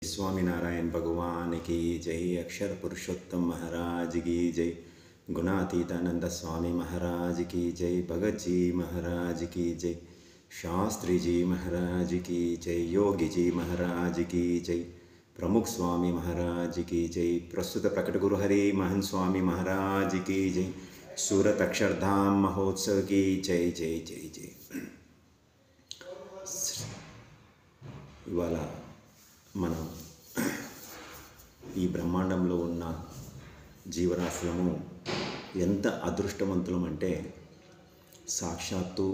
स्वामीनारायण भगवान की जय। अक्षर पुरुषोत्तम महाराज की जय। गुणातीतानंद स्वामी महाराज की जय। भगत जी महाराज की जय। शास्त्री जी महाराज की जय। योगी जी महाराज की जय। प्रमुख स्वामी महाराज की जय। प्रस्तुत प्रकट गुरु हरि महन स्वामी महाराज की जय। सूरत अक्षरधाम महोत्सव की जय जय जय जय। ఇవాళ మనం ఈ బ్రహ్మాండంలో ఉన్న జీవరాశులము ఎంత అదృష్టవంతులం అంటే సాక్షాత్తు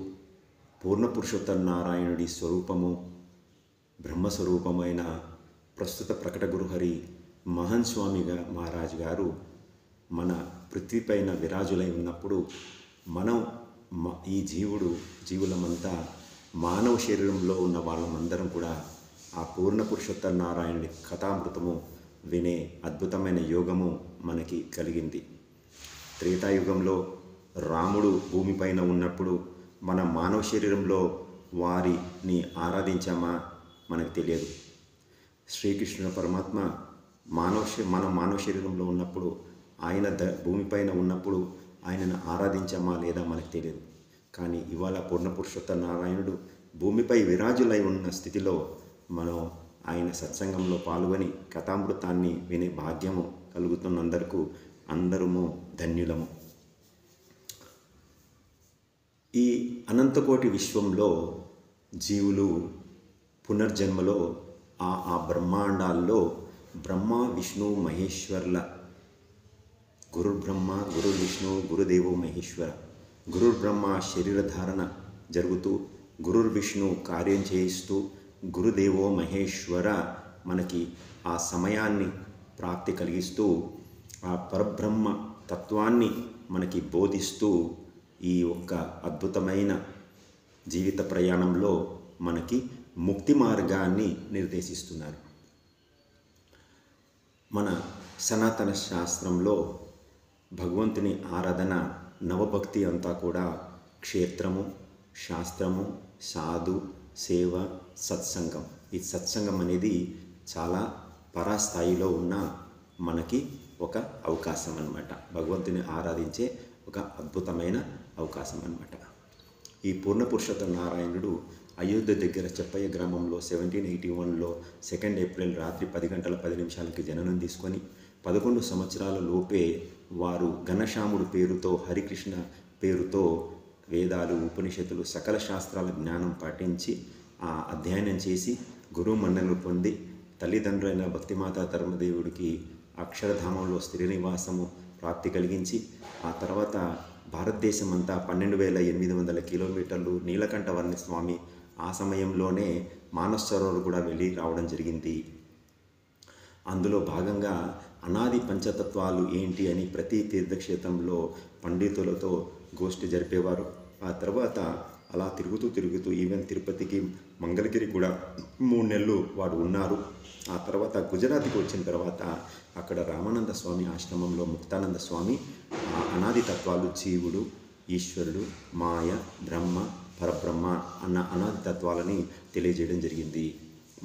పూర్ణ పురుషోత్తమ నారాయణుడి స్వరూపము బ్రహ్మస్వరూపమైన ప్రస్తుత ప్రకట గురుహరి మహన్ స్వామి మహారాజ్ గారు మన పృథ్వీపైన విరాజులై ఉన్నప్పుడు మనం ఈ జీవులమంతా మానవ శరీరంలో ఉన్న వాళ్ళమందరం కూడా ఆ పూర్ణ పురుషోత్తమ నారాయణుడి కథామృతము వినే అద్భుతమైన యోగము మనకి కలిగింది. త్రేతాయుగంలో రాముడు భూమిపైన ఉన్నప్పుడు మన మానవ శరీరంలో వారిని ఆరాధించామా మనకు తెలియదు. శ్రీకృష్ణుడు పరమాత్మ మన మానవ శరీరంలో ఉన్నప్పుడు ఆయన భూమిపైన ఉన్నప్పుడు ఆయనను ఆరాధించామా లేదా మనకు తెలియదు. కానీ ఇవాళ పూర్ణ పురుషోత్తమ నారాయణుడు భూమిపై విరాజులై ఉన్న స్థితిలో మనం ఆయన సత్సంగంలో పాల్గొని కథామృతాన్ని వినే భాగ్యము కలుగుతున్నందరకు అందరము ధన్యులము. ఈ అనంతకోటి విశ్వంలో జీవులు పునర్జన్మలో ఆ బ్రహ్మాండాల్లో బ్రహ్మ విష్ణు మహేశ్వర్ల గురుర్బ్రహ్మ గురుర్విష్ణు గురుదేవో మహేశ్వర. గురుర్బ్రహ్మ శరీరధారణ జరుగుతూ గురుర్విష్ణు కార్యం చేయిస్తూ గురుదేవో మహేశ్వర మనకి ఆ సమయాన్ని ప్రాప్తి కలిగిస్తూ ఆ పరబ్రహ్మ తత్వాన్ని మనకి బోధిస్తూ ఈ ఒక్క అద్భుతమైన జీవిత ప్రయాణంలో మనకి ముక్తి మార్గాన్ని నిర్దేశిస్తున్నారు. మన సనాతన శాస్త్రంలో భగవంతుని ఆరాధన నవభక్తి అంతా కూడా క్షేత్రము, శాస్త్రము, సాధు, సేవ, సత్సంగం. ఈ సత్సంగం అనేది చాలా పరాస్థాయిలో ఉన్న మనకి ఒక అవకాశం అన్నమాట. భగవంతుని ఆరాధించే ఒక అద్భుతమైన అవకాశం అన్నమాట. ఈ పూర్ణ పురుషోత్తమ నారాయణుడు అయోధ్య దగ్గర చెప్పయ్య గ్రామంలో 1781లో 2 ఏప్రిల్ రాత్రి 10:10 జననం తీసుకొని 11 సంవత్సరాల లోపే వారు ఘనశ్యాముడు పేరుతో హరికృష్ణ పేరుతో వేదాలు, ఉపనిషత్తులు, సకల శాస్త్రాల జ్ఞానం పాటించి ఆ అధ్యయనం చేసి గురువు మన్ననలు పొంది తల్లిదండ్రులైన భక్తిమాత ధర్మదేవుడికి అక్షరధామంలో స్థిర నివాసము ప్రాప్తి కలిగించి ఆ తర్వాత భారతదేశం అంతా 12,800 కిలోమీటర్లు నీలకంఠవర్ణి స్వామి ఆ సమయంలోనే మానస సరోవర్ కూడా వెళ్ళి రావడం జరిగింది. అందులో భాగంగా అనాది పంచతత్వాలు ఏంటి అని ప్రతి తీర్థక్షేత్రంలో పండితులతో గోష్ఠి జరిపేవారు. ఆ తర్వాత అలా తిరుగుతూ ఈవెన్ తిరుపతికి, మంగళగిరి కూడా 3 నెలలు వాడు ఉన్నారు. ఆ తర్వాత గుజరాత్కి వచ్చిన తర్వాత అక్కడ రామానంద స్వామి ఆశ్రమంలో ముక్తానంద స్వామి అనాది తత్వాలు జీవుడు, ఈశ్వరుడు, మాయ, బ్రహ్మ, పరబ్రహ్మ అన్న అనాది తత్వాలని తెలియజేయడం జరిగింది.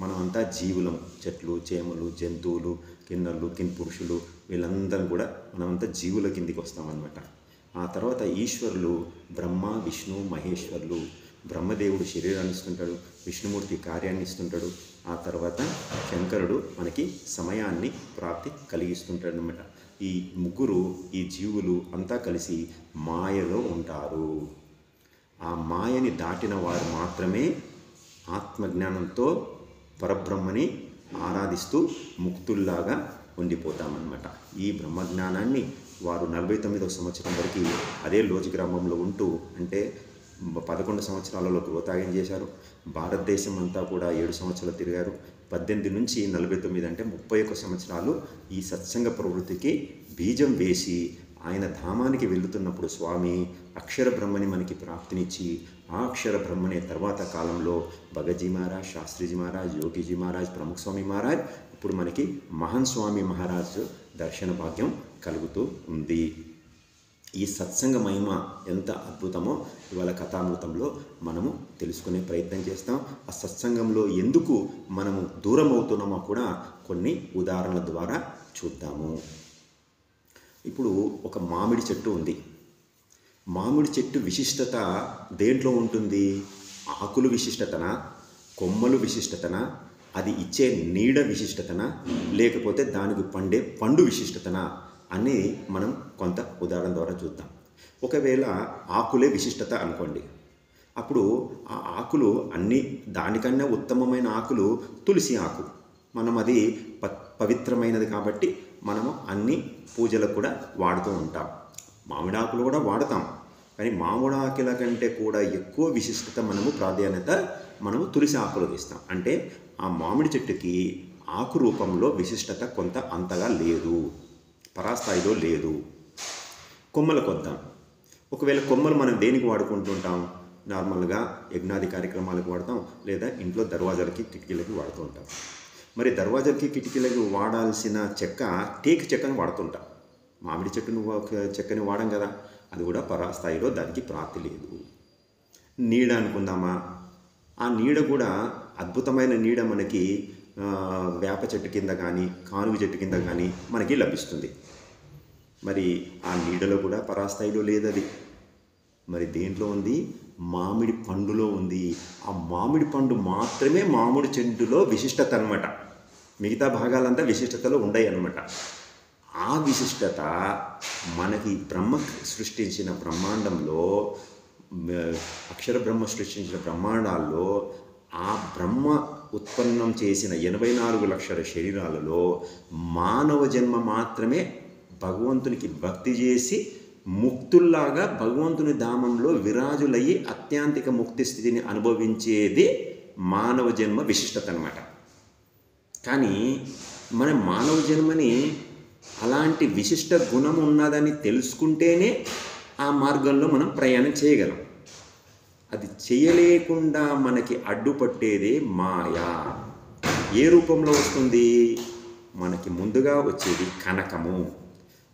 మనమంతా జీవులం, చెట్లు, చేమలు, జంతువులు, కిన్నర్లు, కిన్పురుషులు వీళ్ళందరం కూడా మనమంతా జీవుల కిందికి వస్తామన్నమాట. ఆ తర్వాత ఈశ్వరులు బ్రహ్మ, విష్ణు, మహేశ్వరులు. బ్రహ్మదేవుడు శరీరాన్ని ఇస్తుంటాడు, విష్ణుమూర్తి కార్యాన్ని ఇస్తుంటాడు. ఆ తర్వాత శంకరుడు మనకి సమయాన్ని ప్రాప్తి కలిగిస్తుంటాడు అన్నమాట. ఈ ముగ్గురు ఈ జీవులు అంతా కలిసి మాయలో ఉంటారు. ఆ మాయని దాటిన వారు మాత్రమే ఆత్మజ్ఞానంతో పరబ్రహ్మని ఆరాధిస్తూ ముక్తుల్లాగా ఉండిపోతామన్నమాట. ఈ బ్రహ్మజ్ఞానాన్ని వారు 49వ సంవత్సరం వరకు అదే లోజి గ్రామంలో ఉంటూ, అంటే 11 సంవత్సరాలలో గృహత్యాగం చేశారు. భారతదేశం అంతా కూడా 7 సంవత్సరాలు తిరిగారు. 18 నుంచి 49 అంటే 31 సంవత్సరాలు ఈ సత్సంగ ప్రవృత్తికి బీజం వేసి ఆయన ధామానికి వెళుతున్నప్పుడు స్వామి అక్షర బ్రహ్మని మనకి ప్రాప్తినిచ్చి ఆ అక్షర బ్రహ్మనే తర్వాత కాలంలో భగత్జీ మహారాజ్, శాస్త్రీజీ మహారాజ్, యోగిజీ మహారాజ్, ప్రముఖ స్వామి మహారాజ్, ఇప్పుడు మనకి మహన్ స్వామి మహారాజ్ దర్శన భాగ్యం కలుగుతూ ఉంది. ఈ సత్సంగ మహిమ ఎంత అద్భుతమో ఇవాళ కథామృతంలో మనము తెలుసుకునే ప్రయత్నం చేస్తాం. ఆ సత్సంగంలో ఎందుకు మనము దూరం అవుతున్నామో కూడా కొన్ని ఉదాహరణల ద్వారా చూద్దాము. ఇప్పుడు ఒక మామిడి చెట్టు ఉంది. మామిడి చెట్టు విశిష్టత దేంట్లో ఉంటుంది? ఆకులు విశిష్టతనా, కొమ్మలు విశిష్టతనా, అది ఇచ్చే నీడ విశిష్టతనా, లేకపోతే దానికి పండే పండు విశిష్టతనా అని మనం కొంత ఉదాహరణ ద్వారా చూద్దాం. ఒకవేళ ఆకులే విశిష్టత అనుకోండి, అప్పుడు ఆ ఆకులు అన్ని దానికన్నా ఉత్తమమైన ఆకులు తులసి ఆకు. మనం అది పవిత్రమైనది కాబట్టి మనము అన్ని పూజలకు కూడా వాడుతూ ఉంటాం. మామిడి ఆకులు కూడా వాడతాం, కానీ మామిడి ఆకుల కంటే కూడా ఎక్కువ విశిష్టత ప్రాధాన్యత మనము తులసి ఆకులు ఇస్తాం. అంటే ఆ మామిడి చెట్టుకి ఆకు రూపంలో విశిష్టత కొంత అంతగా లేదు, పరాస్థాయిలో లేదు. కొమ్మలకు వద్దాం. ఒకవేళ కొమ్మలు మనం దేనికి వాడుకుంటుంటాం? నార్మల్గా యజ్ఞాది కార్యక్రమాలకు వాడతాం, లేదా ఇంట్లో దర్వాజాలకి కిటికీలకి వాడుతూ ఉంటాం. మరి దర్వాజాలకి కిటికీలకి వాడాల్సిన చెక్క టేకు చెక్కను వాడుతుంటాం. మామిడి చెట్టును చెక్కని వాడం కదా, అది కూడా పరాస్థాయిలో దానికి ప్రాప్తి లేదు. నీడ అనుకుందామా? ఆ నీడ కూడా అద్భుతమైన నీడ మనకి వేప చెట్టు కింద కానీ కానుగ చెట్టు కింద కానీ మనకి లభిస్తుంది. మరి ఆ నీడలో కూడా పరాస్థాయిలో లేదది. మరి దేంట్లో ఉంది? మామిడి పండులో ఉంది. ఆ మామిడి పండు మాత్రమే మామిడి చెట్టులో విశిష్టత అనమాట. మిగతా భాగాలంతా విశిష్టతలో ఉండయి అన్నమాట. ఆ విశిష్టత మనకి బ్రహ్మ సృష్టించిన బ్రహ్మాండంలో, అక్షర బ్రహ్మ సృష్టించిన బ్రహ్మాండాల్లో ఆ బ్రహ్మ ఉత్పన్నం చేసిన 84 లక్షల శరీరాలలో మానవ జన్మ మాత్రమే భగవంతునికి భక్తి చేసి ముక్తుల్లాగా భగవంతుని ధామంలో విరాజులయ్యి అత్యాంతిక ముక్తి స్థితిని అనుభవించేది మానవ జన్మ విశిష్టత అన్నమాట. కానీ మన మానవ జన్మని అలాంటి విశిష్ట గుణం ఉన్నదని తెలుసుకుంటేనే ఆ మార్గంలో మనం ప్రయాణం చేయగలం. అది చేయలేకుండా మనకి అడ్డుపట్టేదే మాయా. ఏ రూపంలో వస్తుంది? మనకి ముందుగా వచ్చేది కనకము,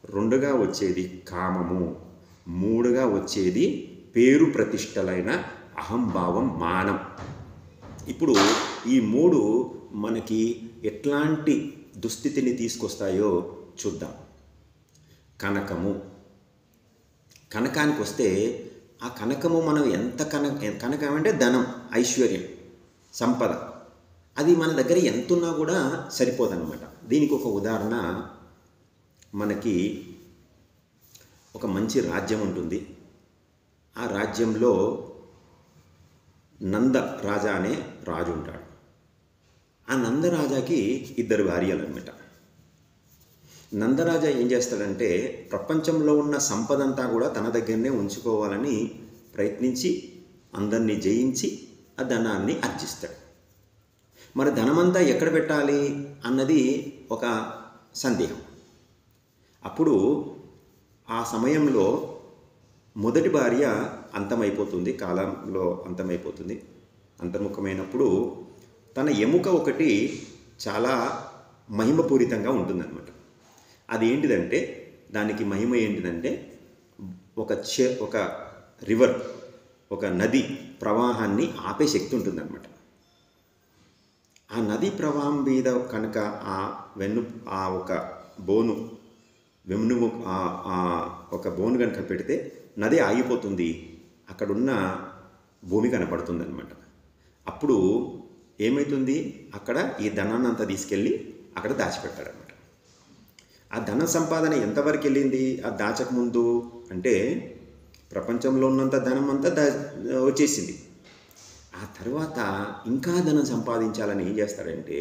రెండుగా వచ్చేది కామము, మూడుగా వచ్చేది పేరు ప్రతిష్టలైన అహంభావం, మానం. ఇప్పుడు ఈ మూడు మనకి ఎట్లాంటి దుస్థితిని తీసుకొస్తాయో చూద్దాం. కనకానికి వస్తే, ఆ కనకము మనం ఎంత కనకం అంటే ధనం, ఐశ్వర్యం, సంపద, అది మన దగ్గర ఎంత ఉన్నా కూడా సరిపోదన్నమాట. దీనికి ఒక ఉదాహరణ, మనకి ఒక మంచి రాజ్యం ఉంటుంది. ఆ రాజ్యంలో నంద రాజా అనే రాజు ఉంటాడు. ఆ నందరాజాకి 2 భార్యలు అన్నమాట. నందరాజా ఏం చేస్తాడంటే ప్రపంచంలో ఉన్న సంపదంతా కూడా తన దగ్గరనే ఉంచుకోవాలని ప్రయత్నించి అందరినీ జయించి ఆ ధనాన్ని ఆర్జిస్తాడు. మరి ధనమంతా ఎక్కడ పెట్టాలి అన్నది ఒక సందేహం. అప్పుడు ఆ సమయంలో మొదటి భార్య అంతమైపోతుంది, కాలంలో అంతమైపోతుంది. అంతర్ముఖమైనప్పుడు తన ఎముక ఒకటి చాలా మహిమపూరితంగా ఉంటుందన్నమాట. అది ఏంటిదంటే, దానికి మహిమ ఏంటిదంటే ఒక రివర్, ఒక నది ప్రవాహాన్ని ఆపే శక్తి ఉంటుందన్నమాట. ఆ నది ప్రవాహం మీద కనుక ఆ ఒక బోను ఒక బోను కనుక పెడితే నది ఆగిపోతుంది, అక్కడున్న భూమి కనపడుతుంది అనమాట. అప్పుడు ఏమవుతుంది? అక్కడ ఈ ధనాన్ని అంతా తీసుకెళ్ళి అక్కడ దాచిపెట్టాడనమాట. ఆ ధన సంపాదన ఎంతవరకు వెళ్ళింది ఆ దాచకముందు అంటే, ప్రపంచంలో ఉన్నంత ధనం అంతా వచ్చేసింది. ఆ తర్వాత ఇంకా ధనం సంపాదించాలని ఏం చేస్తాడంటే,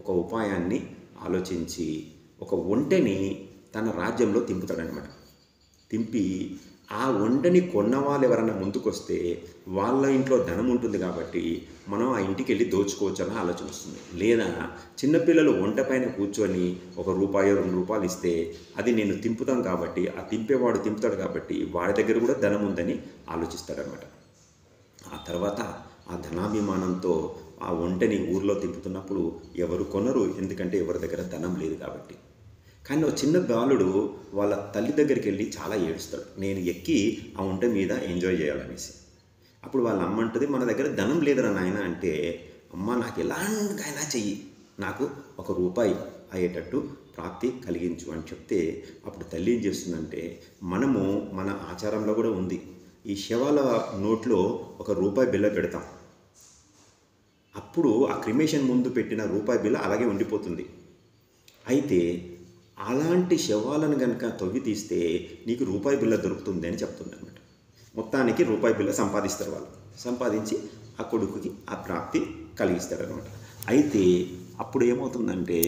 ఒక ఉపాయాన్ని ఆలోచించి ఒక ఒంటెని తన రాజ్యంలో తింపుతాడనమాట. తింపి ఆ ఒంటెని కొన్న వాళ్ళు ఎవరన్నా ముందుకొస్తే వాళ్ళ ఇంట్లో ధనం ఉంటుంది కాబట్టి మనం ఆ ఇంటికి వెళ్ళి దోచుకోవచ్చు అన్న ఆలోచన వస్తుంది. లేదా చిన్నపిల్లలు ఒంట పైన కూర్చొని ₹1, ₹2 ఇస్తే అది నేను తింపుతాం కాబట్టి, ఆ తింపేవాడు తింపుతాడు కాబట్టి వాడి దగ్గర కూడా ధనం ఉందని ఆలోచిస్తాడనమాట. ఆ తర్వాత ఆ ధనాభిమానంతో ఆ ఒంటెని ఊర్లో తింపుతున్నప్పుడు ఎవరు కొనరు, ఎందుకంటే ఎవరి దగ్గర ధనం లేదు కాబట్టి. కానీ ఒక చిన్న బాలుడు వాళ్ళ తల్లి దగ్గరికి వెళ్ళి చాలా ఏడుస్తాడు, నేను ఎక్కి ఆ ఉంట మీద ఎంజాయ్ చేయాలనేసి. అప్పుడు వాళ్ళ అమ్మ అంటుంది, మన దగ్గర ధనం లేదురా నాయన అంటే, అమ్మ నాకు ఎలాంటికైనా చెయ్యి, నాకు ₹1 అయ్యేటట్టు ప్రాప్తి కలిగించు అని చెప్తే, అప్పుడు తల్లి ఏం చేస్తుందంటే, మనము మన ఆచారంలో కూడా ఉంది, ఈ శవాల నోట్లో ₹1 బిళ్ళ పెడతాం. అప్పుడు ఆ క్రిమేషన్ ముందు పెట్టిన ₹1 బిళ్ళ అలాగే ఉండిపోతుంది. అయితే అలాంటి శవాలను కనుక తవ్వి తీస్తే నీకు ₹1 బిళ్ళ దొరుకుతుంది అని చెప్తుంది అనమాట. మొత్తానికి ₹1 బిళ్ళ సంపాదిస్తారు వాళ్ళు. సంపాదించి ఆ కొడుకుకి ఆ ప్రాప్తి కలిగిస్తారనమాట. అయితే అప్పుడు ఏమవుతుందంటే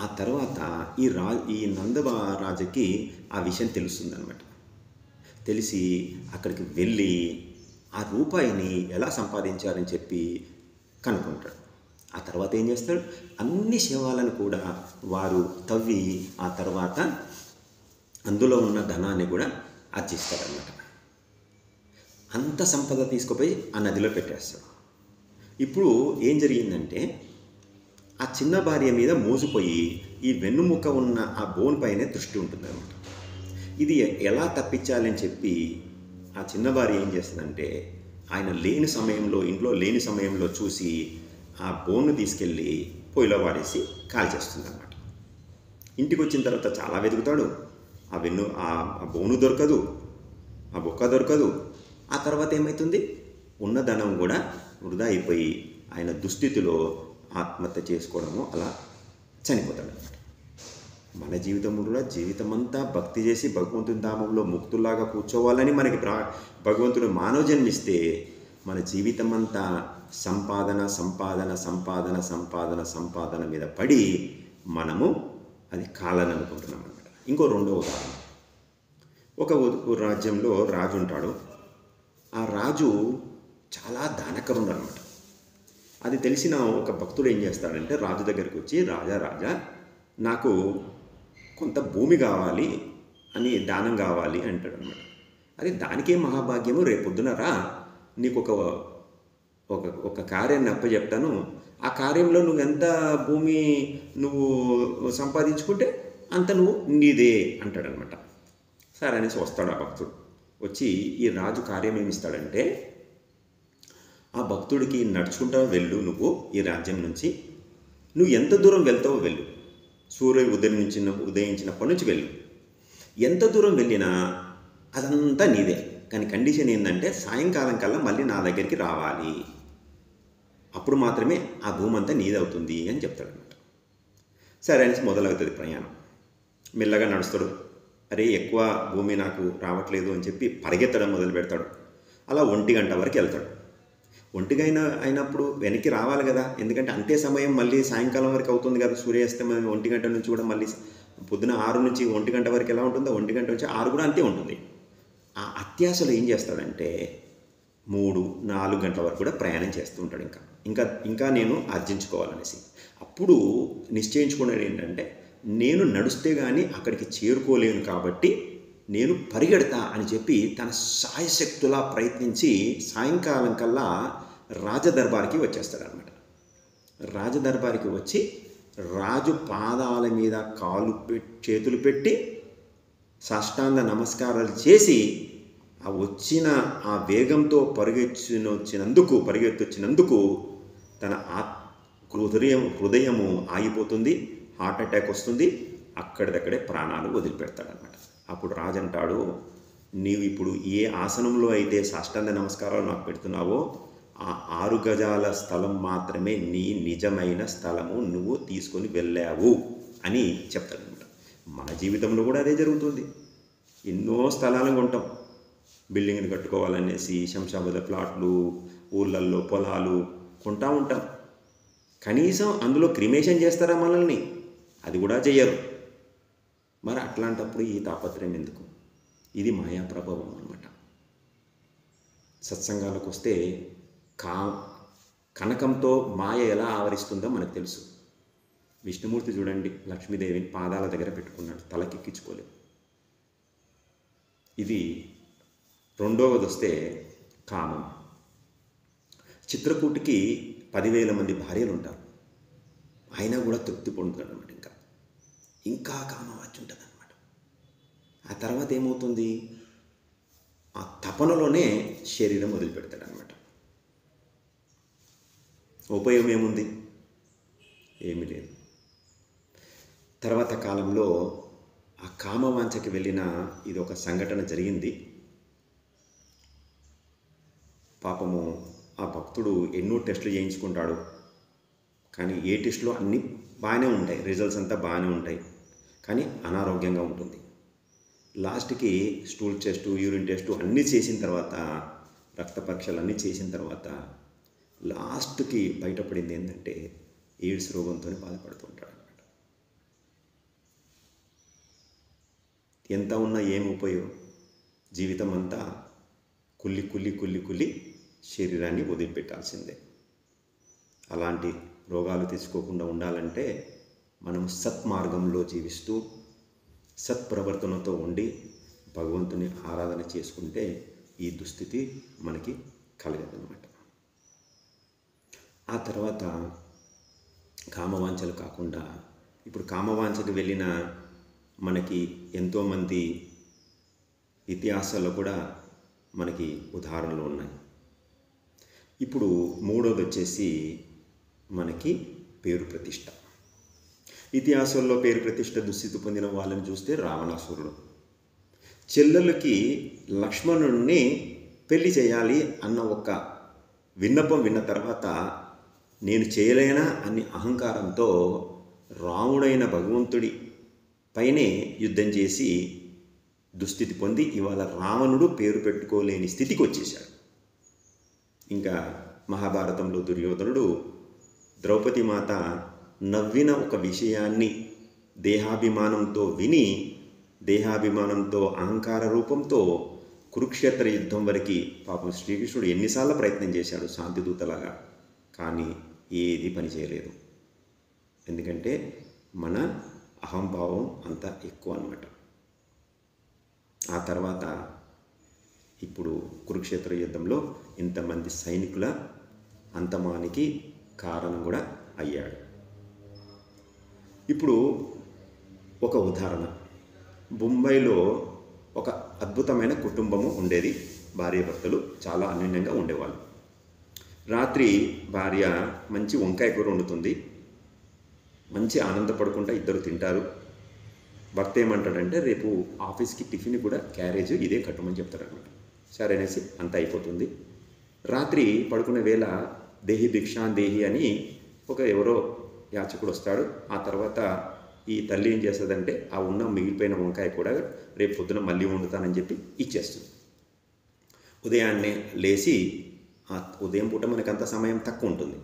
ఆ తర్వాత ఈ నందరాజుకి ఆ విషయం తెలుస్తుందన్నమాట. తెలిసి అక్కడికి వెళ్ళి ఆ రూపాయిని ఎలా సంపాదించారని చెప్పి కనుక్కుంటాడు. ఆ తర్వాత ఏం చేస్తాడు, అన్ని శవాలను కూడా వారు తవ్వి ఆ తర్వాత అందులో ఉన్న ధనాన్ని కూడా ఆర్జిస్తారన్నమాట. అంత సంపద తీసుకుపోయి ఆ నదిలో పెట్టేస్తాడు. ఇప్పుడు ఏం జరిగిందంటే, ఆ చిన్న భార్య మీద మోసిపోయి ఈ వెన్నుముక్క ఉన్న ఆ బోన్ పైనే దృష్టి ఉంటుందన్నమాట. ఇది ఎలా తప్పించాలని చెప్పి ఆ చిన్న భార్య ఏం చేస్తుందంటే, ఆయన లేని సమయంలో, ఇంట్లో లేని సమయంలో చూసి ఆ బోన్ను తీసుకెళ్ళి పొయ్యిలో వాడేసి కాల్చేస్తుంది అన్నమాట. ఇంటికి వచ్చిన తర్వాత చాలా వెతుకుతాడు, ఆ బోను దొరకదు, ఆ బొక్క దొరకదు. ఆ తర్వాత ఏమవుతుంది, ఉన్న ధనం కూడా వృధా అయిపోయి ఆయన దుస్థితిలో ఆత్మహత్య చేసుకోవడము అలా చనిపోతాడు అన్నమాట. మన జీవితంలో కూడా జీవితమంతా భక్తి చేసి భగవంతుని ధామంలో ముక్తుల్లాగా కూర్చోవాలని మనకి భగవంతుడు మానవ జన్మిస్తే మన జీవితమంతా సంపాదన సంపాదన సంపాదన సంపాదన సంపాదన మీద పడి మనము అది కాలని అనుకుంటున్నాం అన్నమాట. ఇంకో రెండో ఉదాహరణ, ఒక రాజ్యంలో రాజు ఉంటాడు. ఆ రాజు చాలా దానకరుడు అనమాట. అది తెలిసిన ఒక భక్తుడు ఏం చేస్తాడంటే, రాజు దగ్గరికి వచ్చి, రాజా నాకు కొంత భూమి కావాలి అని, దానం కావాలి అంటాడు అనమాట. అది దానికేం మహాభాగ్యము, రేపొద్దున రా, నీకు ఒక కార్యాన్ని అప్పచెప్తాను, ఆ కార్యంలో నువ్వు ఎంత భూమి నువ్వు సంపాదించుకుంటే అంత నువ్వు నీదే అంటాడనమాట. సరే అనేసి వస్తాడు ఆ భక్తుడు. వచ్చి ఈ రాజు కార్యం ఏమిస్తాడంటే, ఆ భక్తుడికి నడుచుకుంటా వెళ్ళు, నువ్వు ఈ రాజ్యం నుంచి నువ్వు ఎంత దూరం వెళ్తావో వెళ్ళు, సూర్యుడు ఉదయించినప్పటి నుంచి వెళ్ళు, ఎంత దూరం వెళ్ళినా అదంతా నీదే, కానీ కండిషన్ ఏంటంటే సాయంకాలం కల్లా మళ్ళీ నా దగ్గరికి రావాలి, అప్పుడు మాత్రమే ఆ భూమి అంతా నీదవుతుంది అని చెప్తాడనమాట. సరే అనేసి మొదలవుతుంది ప్రయాణం. మెల్లగా నడుస్తాడు. అరే ఎక్కువ భూమి నాకు రావట్లేదు అని చెప్పి పరిగెత్తడం మొదలు పెడతాడు. అలా 1 గంట వరకు వెళ్తాడు. 1 అయినప్పుడు వెనక్కి రావాలి కదా, ఎందుకంటే అంతే సమయం మళ్ళీ సాయంకాలం వరకు అవుతుంది కదా, సూర్యాస్తమయం 1 గంట నుంచి కూడా మళ్ళీ పొద్దున 6 నుంచి 1 గంట వరకు ఎలా ఉంటుందో 1 గంట నుంచి 6 కూడా అంతే ఉంటుంది. ఆ అత్యాశలో ఏం చేస్తాడంటే 3-4 గంటల వరకు కూడా ప్రయాణం చేస్తూ ఉంటాడు. ఇంకా నేను ఆర్జించుకోవాలనేసి. అప్పుడు నిశ్చయించుకునేది ఏంటంటే, నేను నడుస్తే కానీ అక్కడికి చేరుకోలేను కాబట్టి నేను పరిగెడతా అని చెప్పి తన సాయశక్తులా ప్రయత్నించి సాయంకాలం కల్లా రాజదర్బార్కి వచ్చేస్తాడనమాట. రాజదర్బార్కి వచ్చి రాజు పాదాల మీద చేతులు పెట్టి సాష్టాంగ నమస్కారాలు చేసి ఆ వేగంతో పరిగెత్తొచ్చినందుకు తన హృదయము ఆగిపోతుంది, హార్ట్ అటాక్ వస్తుంది, అక్కడిదక్కడే ప్రాణాలు వదిలిపెడతాడనమాట. అప్పుడు రాజు అంటాడు, నీవు ఇప్పుడు ఏ ఆసనంలో అయితే సాష్టాంగ నమస్కారాలు నాకు పెడుతున్నావో ఆ 6 గజాల స్థలం మాత్రమే నీ నిజమైన స్థలము, నువ్వు తీసుకొని వెళ్ళావు అని చెప్తాడనమాట. మన జీవితంలో కూడా అదే జరుగుతుంది. ఎన్నో స్థలాలను కొంటాం, బిల్డింగ్ని కట్టుకోవాలనేసి శంషాబాద్ ప్లాట్లు, ఊళ్ళల్లో పొలాలు కొంటా ఉంటాం. కనీసం అందులో క్రిమేషన్ చేస్తారా మనల్ని? అది కూడా చేయరు. మరి అట్లాంటప్పుడు ఈ తాపత్రయం ఎందుకు? ఇది మాయా ప్రభావం అన్నమాట. సత్సంగాలకు వస్తే కనకంతో మాయ ఎలా ఆవరిస్తుందో మనకు తెలుసు. విష్ణుమూర్తి చూడండి, లక్ష్మీదేవిని పాదాల దగ్గర పెట్టుకున్నాడు, తలకెక్కించుకోలేదు. ఇది రెండవది. వస్తే కామం. చిత్రకూటికి 10,000 మంది భార్యలు ఉంటారు, అయినా కూడా తృప్తి పొందుతాడు అనమాట. ఇంకా కామవాంఛ ఉంటుంది అనమాట. ఆ తర్వాత ఏమవుతుంది, ఆ తపనలోనే శరీరం వదిలిపెడతాడు అనమాట. ఉపయోగం ఏముంది? ఏమీ లేదు. తర్వాత కాలంలో ఆ కామవాంఛకి వెళ్ళిన ఇది ఒక సంఘటన జరిగింది. పాపము ఆ భక్తుడు ఎన్నో టెస్టులు చేయించుకుంటాడు, కానీ ఏ టెస్టులో అన్నీ బాగానే ఉంటాయి, రిజల్ట్స్ అంతా బాగానే ఉంటాయి, కానీ అనారోగ్యంగా ఉంటుంది. లాస్ట్కి స్టూల్ టెస్టు, యూరిన్ టెస్టు అన్నీ చేసిన తర్వాత, రక్త పరీక్షలు అన్నీ చేసిన తర్వాత లాస్ట్కి బయటపడింది ఏంటంటే ఎయిడ్స్ రోగంతో బాధపడుతుంటాడు అనమాట. ఎంత ఉన్నా ఏం ఉపయోగం? జీవితం అంతా కుల్లి కుల్లి కుల్లి కుల్లి శరీరాన్ని వదిలిపెట్టాల్సిందే. అలాంటి రోగాలు తీసుకోకుండా ఉండాలంటే మనం సత్మార్గంలో జీవిస్తూ సత్ప్రవర్తనతో ఉండి భగవంతుని ఆరాధన చేసుకుంటే ఈ దుస్థితి మనకి కలగదన్నమాట. ఆ తర్వాత కామవాంఛలు కాకుండా ఇప్పుడు కామవాంఛకు వెళ్ళిన మనకి ఎంతోమంది ఇతిహాసాల్లో కూడా మనకి ఉదాహరణలు ఉన్నాయి. ఇప్పుడు మూడోది వచ్చేసి మనకి పేరు ప్రతిష్ట. ఇతిహాసాల్లో పేరు ప్రతిష్ట దుస్థితి పొందిన వాళ్ళని చూస్తే రావణాసురుడు. చెల్లెలకి లక్ష్మణుడిని పెళ్లి చేయాలి అన్న ఒక విన్నపం విన్న తర్వాత నేను చేయలేనా అని అహంకారంతో రాముడైన భగవంతుడి పైనే యుద్ధం చేసి దుస్థితి పొంది ఇవాళ రావణుడు పేరు పెట్టుకోలేని స్థితికి వచ్చేశాడు. ఇంకా మహాభారతంలో దుర్యోధనుడు ద్రౌపది మాత నవ్విన ఒక విషయాన్ని దేహాభిమానంతో విని, దేహాభిమానంతో అహంకార రూపంతో కురుక్షేత్ర యుద్ధం వరకు పాపం శ్రీకృష్ణుడు ఎన్నిసార్లు ప్రయత్నం చేశాడు శాంతిదూతలాగా, కానీ ఏది పని చేయలేదు. ఎందుకంటే మన అహంభావం అంత ఎక్కువ అన్నమాట. ఆ తర్వాత ఇప్పుడు కురుక్షేత్ర యుద్ధంలో ఇంతమంది సైనికుల అంతమానికి కారణం కూడా అయ్యాడు. ఇప్పుడు ఒక ఉదాహరణ, బొంబాయిలో ఒక అద్భుతమైన కుటుంబము ఉండేది. భార్యాభర్తలు చాలా అన్యోన్యంగా ఉండేవాళ్ళు. రాత్రి భార్య మంచి వంకాయ కూర వండుతుంది, మంచి ఆనందపడుకుంటా ఇద్దరు తింటారు. భర్త ఏమంటాడంటే రేపు ఆఫీస్కి టిఫిన్ కూడా క్యారేజ్ ఇదే కట్టమని చెప్తాడనమాట. సరే అనేసి అంతా అయిపోతుంది. రాత్రి పడుకునే వేళ దేహి భిక్షాన్ దేహి అని ఎవరో యాచకుడు వస్తాడు. ఆ తర్వాత ఈ తల్లి ఏం చేస్తుందంటే ఆ ఉన్న మిగిలిపోయిన వంకాయ కూడా రేపు పొద్దున మళ్ళీ వండుతానని చెప్పి ఇచ్చేస్తుంది. ఉదయాన్నే లేచి, ఉదయం పూట మనకు అంత సమయం తక్కువ ఉంటుంది,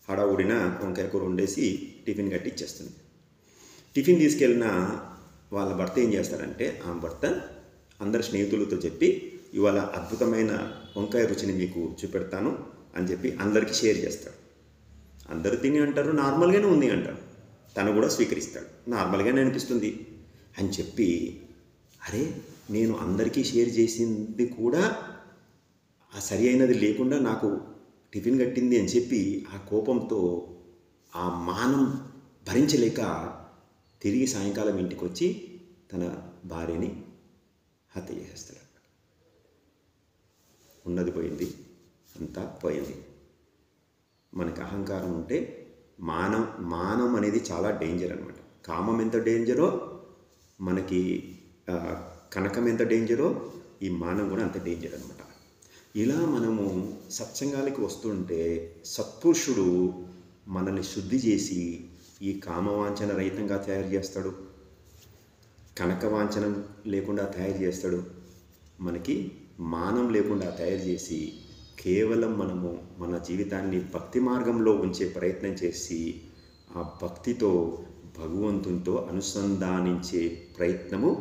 హడావుడిన వంకాయ కూర వండేసి టిఫిన్ కట్టి ఇచ్చేస్తుంది. టిఫిన్ తీసుకెళ్ళిన వాళ్ళ భర్త ఏం చేస్తారంటే ఆ భర్త అందరు స్నేహితులతో చెప్పి ఇవాళ అద్భుతమైన వంకాయ రుచిని మీకు చూపెడతాను అని చెప్పి అందరికీ షేర్ చేస్తాడు. అందరూ తిని అంటారు నార్మల్గానే ఉంది అంటారు, తను కూడా స్వీకరిస్తాడు, నార్మల్గానే అనిపిస్తుంది అని చెప్పి, అరే నేను అందరికీ షేర్ చేసింది కూడా ఆ సరి అయినది లేకుండా నాకు టిఫిన్ కట్టింది అని చెప్పి ఆ కోపంతో ఆ మానం భరించలేక తిరిగి సాయంకాలం ఇంటికి వచ్చి తన భార్యని హత్య చేసేస్తాడు. ఉన్నది పోయింది, అంతా పోయింది. మనకి అహంకారం ఉంటే మానం అనేది చాలా డేంజర్ అనమాట. కామం ఎంత డేంజరో, మనకి కనకం ఎంత డేంజరో, ఈ మానం కూడా అంత డేంజర్ అనమాట. ఇలా మనము సత్సంగాలకి వస్తుంటే సత్పురుషుడు మనల్ని శుద్ధి చేసి ఈ కామవాంఛన రహితంగా తయారు చేస్తాడు, కనకవాంఛనం లేకుండా తయారు చేస్తాడు, మనకి మానం లేకుండా తయారు చేసి కేవలం మనము మన జీవితాన్ని భక్తి మార్గంలో ఉంచే ప్రయత్నం చేసి ఆ భక్తితో భగవంతునితో అనుసంధానించే ప్రయత్నము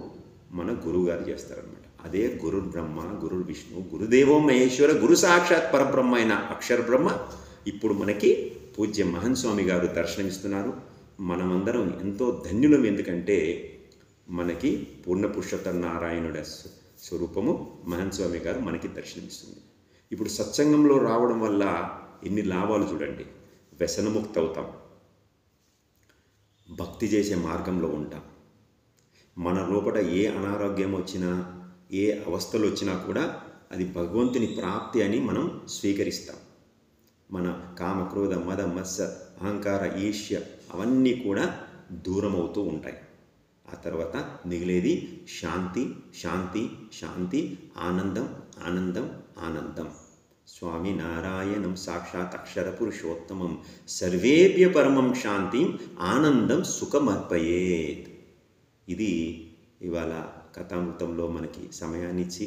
మన గురువుగారు చేస్తారనమాట. అదే గురు బ్రహ్మ, గురు విష్ణు, గురుదేవో మహేశ్వర, గురు సాక్షాత్ పరబ్రహ్మ అయిన అక్షర బ్రహ్మ ఇప్పుడు మనకి పూజ్య మహన్ స్వామి గారు దర్శనమిస్తున్నారు. మనమందరం ఎంతో ధన్యులం, ఎందుకంటే మనకి పూర్ణ పురుషోత్తమ నారాయణుడి స్వరూపము మహన్ స్వామి గారు మనకి దర్శనమిస్తుంది. ఇప్పుడు సత్సంగంలో రావడం వల్ల ఎన్ని లాభాలు చూడండి. వ్యసనముక్తి అవుతాం, భక్తి చేసే మార్గంలో ఉంటాం. మన లోపల ఏ అనారోగ్యం వచ్చినా, ఏ అవస్థలు వచ్చినా కూడా అది భగవంతుని ప్రాప్తి అని మనం స్వీకరిస్తాం. మన కామ, క్రోధ, మద, మత్స, అహంకార, ఈర్ష్య అవన్నీ కూడా దూరం అవుతూ ఉంటాయి. ఆ తర్వాత మిగిలేది శాంతి, శాంతి, శాంతి, ఆనందం, ఆనందం, ఆనందం. స్వామి నారాయణం సాక్షాత్ అక్షర పురుషోత్తమం సర్వేభ్య పరమం శాంతిం ఆనందం సుఖమర్పయేత్. ఇది ఇవాళ కథామృతంలో మనకి సమయాన్నిచ్చి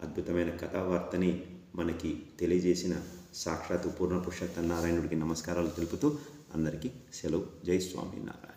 అద్భుతమైన కథావార్తని మనకి తెలియజేసిన సాక్షాత్ పూర్ణపురుషోత్తమ నారాయణుడికి నమస్కారాలు తెలుపుతూ అందరికీ సెలవు. జై స్వామినారాయణ.